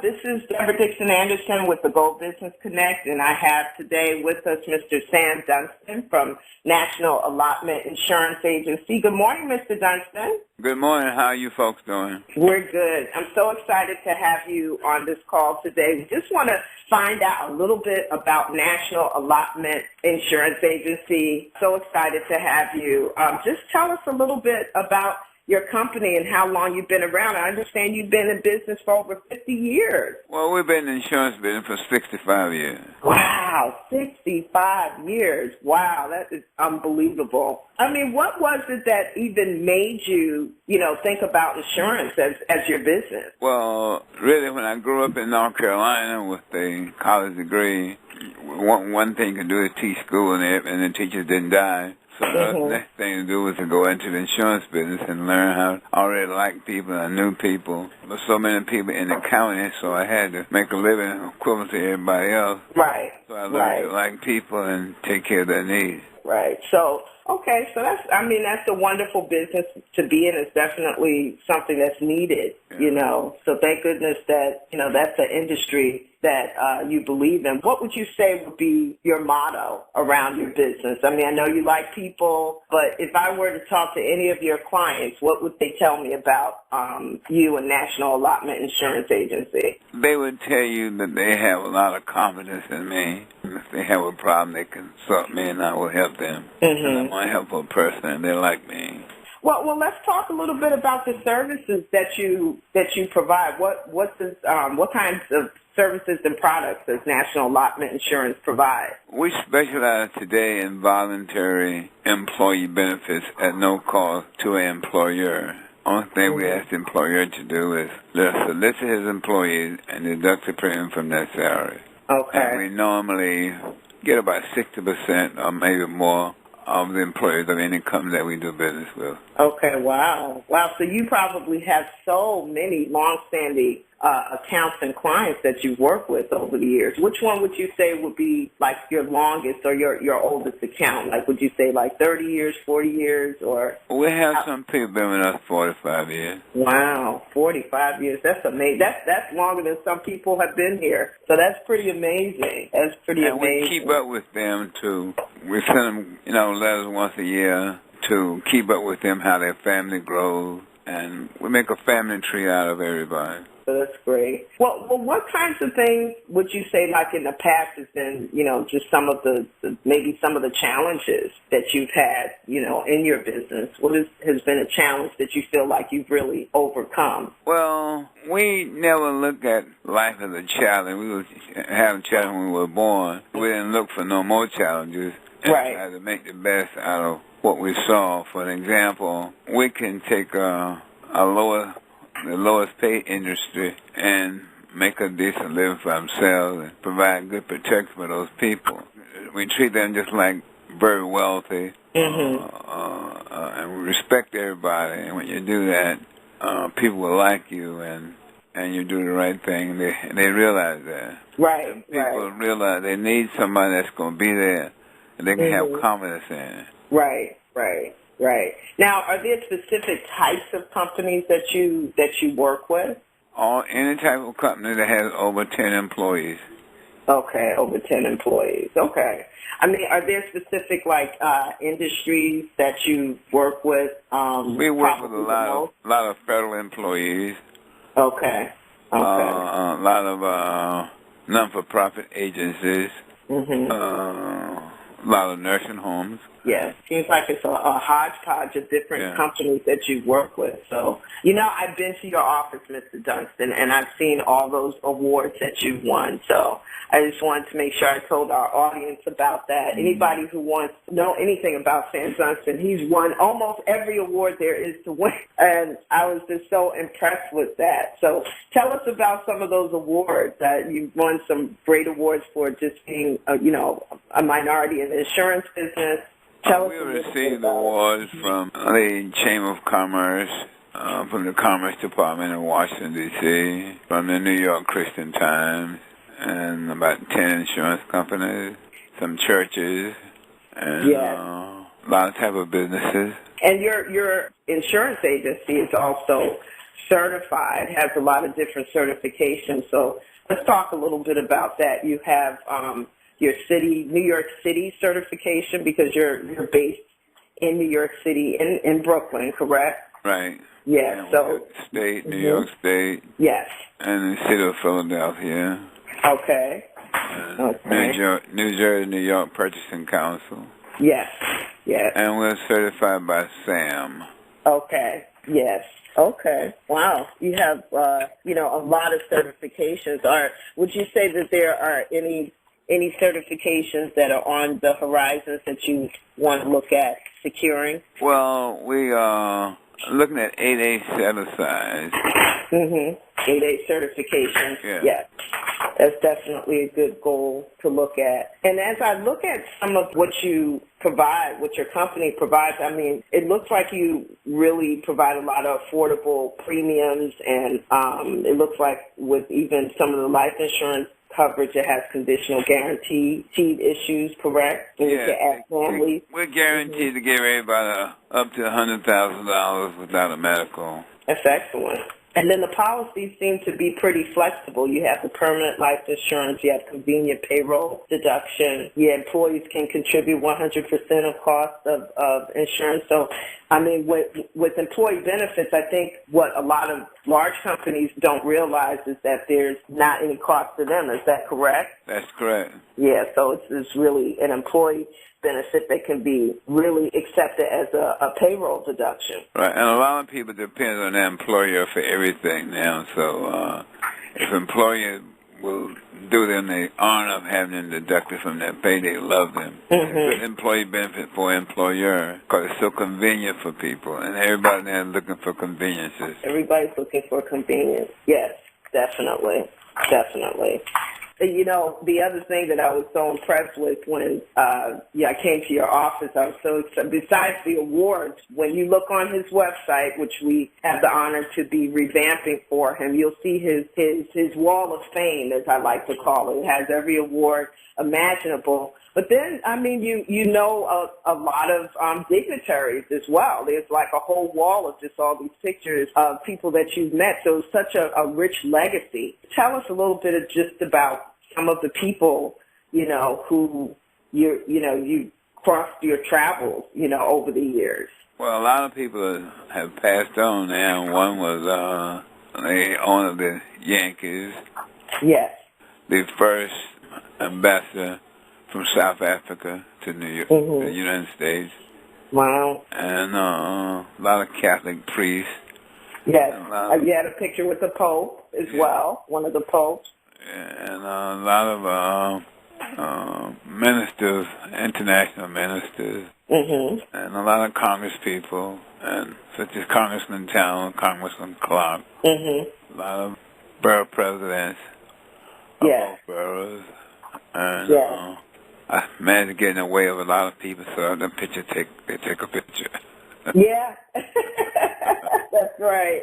This is Debra Dixon-Anderson with the Gold Business Connect, and I have today with us Mr. Sam Dunston from National Allotment Insurance Agency. Good morning, Mr. Dunston. Good morning. How are you folks doing? We're good. I'm so excited to have you on this call today. We just want to find out a little bit about National Allotment Insurance Agency. So excited to have you. Just tell us a little bit about your company and how long you've been around. I understand you've been in business for over 50 years. Well, we've been in the insurance business for 65 years. Wow, 65 years. Wow, that is unbelievable. I mean, what was it that even made you, think about insurance as your business? Well, really, when I grew up in North Carolina with a college degree, one thing you could do is teach school, and the teachers didn't die. So the next thing to do was to go into the insurance business and learn how I already liked people. I knew people. There were so many people in the county, so I had to make a living equivalent to everybody else. Right. So I learned to like people and take care of their needs. Right. So, okay, so that's a wonderful business to be in. It's definitely something that's needed, So thank goodness that, that's an industry that you believe in. What would you say would be your motto around your business? I mean, I know you like people, but if I were to talk to any of your clients, what would they tell me about you and National Allotment Insurance Agency? They would tell you that they have a lot of confidence in me. If they have a problem, they consult me and I will help them. And I'm a helpful person and they like me. Well, let's talk a little bit about the services that you provide. What kinds of services and products does National Allotment Insurance provide? We specialize today in voluntary employee benefits at no cost to an employer. Only thing we ask the employer to do is solicit his employees and deduct the premium from their salary. Okay. And we normally get about 60% or maybe more of the employees of any company that we do business with. Okay, wow. Wow, so you probably have so many long-standing accounts and clients that you work with over the years. Which one would you say would be like your longest or your oldest account? Like, would you say like 30 years, 40 years, or? We have some people been with us 45 years. Wow, 45 years. That's amazing. That's longer than some people have been here. So that's pretty amazing. That's pretty amazing. And we keep up with them too. We send them, letters once a year to keep up with them, how their family grows, and we make a family tree out of everybody. So that's great. Well, what kinds of things would you say, like in the past, has been, just some of maybe some of the challenges that you've had, in your business? What has been a challenge that you feel like you've really overcome? Well, we never look at life as a challenge. We were having a challenge when we were born. We didn't look for no more challenges. And try to make the best out of what we saw. For example, we can take the lowest paid industry and make a decent living for themselves and provide good protection for those people. We treat them just like very wealthy, and we respect everybody. And when you do that, people will like you, and you do the right thing. They realize that. Right. People realize they need somebody that's going to be there, and they can have confidence in it. Right. Now, are there specific types of companies that you work with? Any type of company that has over 10 employees. Okay, over 10 employees. Okay. I mean, are there specific industries that you work with? We work with a lot of federal employees. Okay. A lot of non-for-profit agencies. A lot of nursing homes. Yeah, seems like it's a hodgepodge of different companies that you work with. So, I've been to your office, Mr. Dunston, and I've seen all those awards that you've won. So I just wanted to make sure I told our audience about that. Anybody who wants to know anything about Sam Dunston, he's won almost every award there is to win. And I was just so impressed with that. So tell us about some of those awards. You've won some great awards for just being, a minority in the insurance business. We received awards from the Chamber of Commerce, from the Commerce Department in Washington, D.C., from the New York Christian Times, and about 10 insurance companies, some churches, and a lot of type of businesses. And your insurance agency is also certified, has a lot of different certifications. So let's talk a little bit about that. You have your New York City certification because you're based in New York City, in Brooklyn, correct? Right. Yes. And So State, New York State. Yes. And the city of Philadelphia. Okay. Okay. New Jersey, New York Purchasing Council. Yes. Yes. And we're certified by Sam. Okay. Yes. Okay. Wow. You have, a lot of certifications. Would you say that there are any certifications that are on the horizons that you want to look at securing? Well, we are looking at 8A set-asides. 8A certifications. Yeah. Yes. That's definitely a good goal to look at. And as I look at some of what you provide, what your company provides, I mean, it looks like you really provide a lot of affordable premiums, and it looks like with even some of the life insurance coverage, it has conditional guaranteed issues, correct? And Yeah. families. We're guaranteed to give everybody up to $100,000 without a medical. That's excellent. And then the policies seem to be pretty flexible. You have the permanent life insurance. You have convenient payroll deduction. Your employees can contribute 100% of cost of insurance. So, I mean, with employee benefits, I think what a lot of large companies don't realize is that there's not any cost to them. Is that correct? That's correct. Yeah, so it's really an employee benefit that can be really accepted as a payroll deduction. Right, and a lot of people depend on their employer for everything now. So if employers will do them, they aren't of having them deducted from their pay. They love them. It's a good employee benefit for an employer because it's so convenient for people, and everybody there is looking for conveniences. Everybody's looking for convenience. Yes, definitely, definitely. You know, the other thing that I was so impressed with when I came to your office, I was so excited. Besides the awards, when you look on his website, which we have the honor to be revamping for him, you'll see his wall of fame, as I like to call it. It has every award imaginable. But then, I mean, you know a lot of dignitaries as well. There's like a whole wall of just all these pictures of people that you've met. So it's such a rich legacy. Tell us a little bit of just about some of the people, who you crossed your travels, over the years. Well, a lot of people have passed on now. One was the owner of the Yankees. Yes. The first ambassador from South Africa to New York, the United States. Wow. And a lot of Catholic priests. Yes. You had a picture with the Pope as well, one of the popes. And a lot of ministers, international ministers, and a lot of Congress people, and such as Congressman Town, Congressman Clark, a lot of borough presidents of both boroughs, and I managed to get in the way of a lot of people, so the picture they take a picture. Yeah, that's right.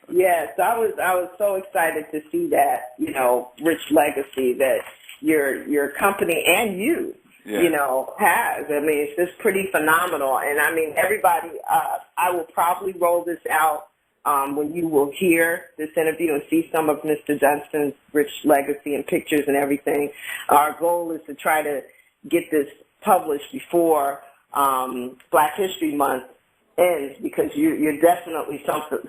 Yes, I was so excited to see that, rich legacy that your company and you, has. I mean, it's just pretty phenomenal. And I mean, everybody, I will probably roll this out when you will hear this interview and see some of Mr. Dunston's rich legacy and pictures and everything. Our goal is to try to get this published before Black History Month ends, because you're definitely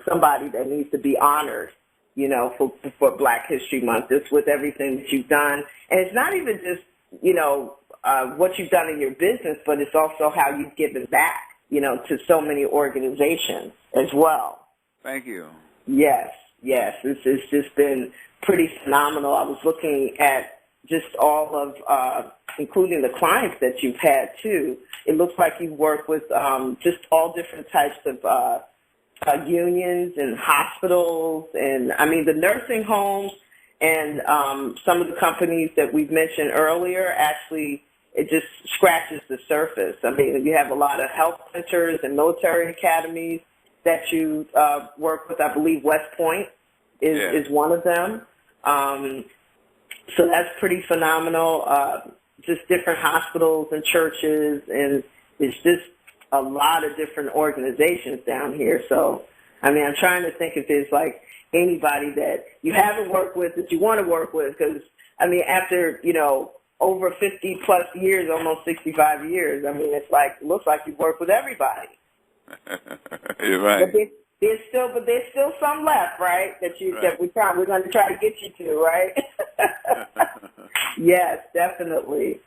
somebody that needs to be honored, for Black History Month. Just with everything that you've done, and it's not even just what you've done in your business, but it's also how you've given back, to so many organizations as well. Thank you. Yes. It's just been pretty phenomenal. I was looking at just all of, including the clients that you've had too. It looks like you work with just all different types of unions and hospitals, and I mean the nursing homes and some of the companies that we've mentioned earlier. Actually, it just scratches the surface. I mean, you have a lot of health centers and military academies that you work with. I believe West Point is one of them. So that's pretty phenomenal. Just different hospitals and churches, and it's just a lot of different organizations down here. So I mean, I'm trying to think if there's like anybody that you haven't worked with that you want to work with, because I mean, after, you know, over 50 plus years, almost 65 years, I mean, it's like, it looks like you've worked with everybody. You're right. But there's still some left, right? That we're going to try to get you to, right? Yes, definitely.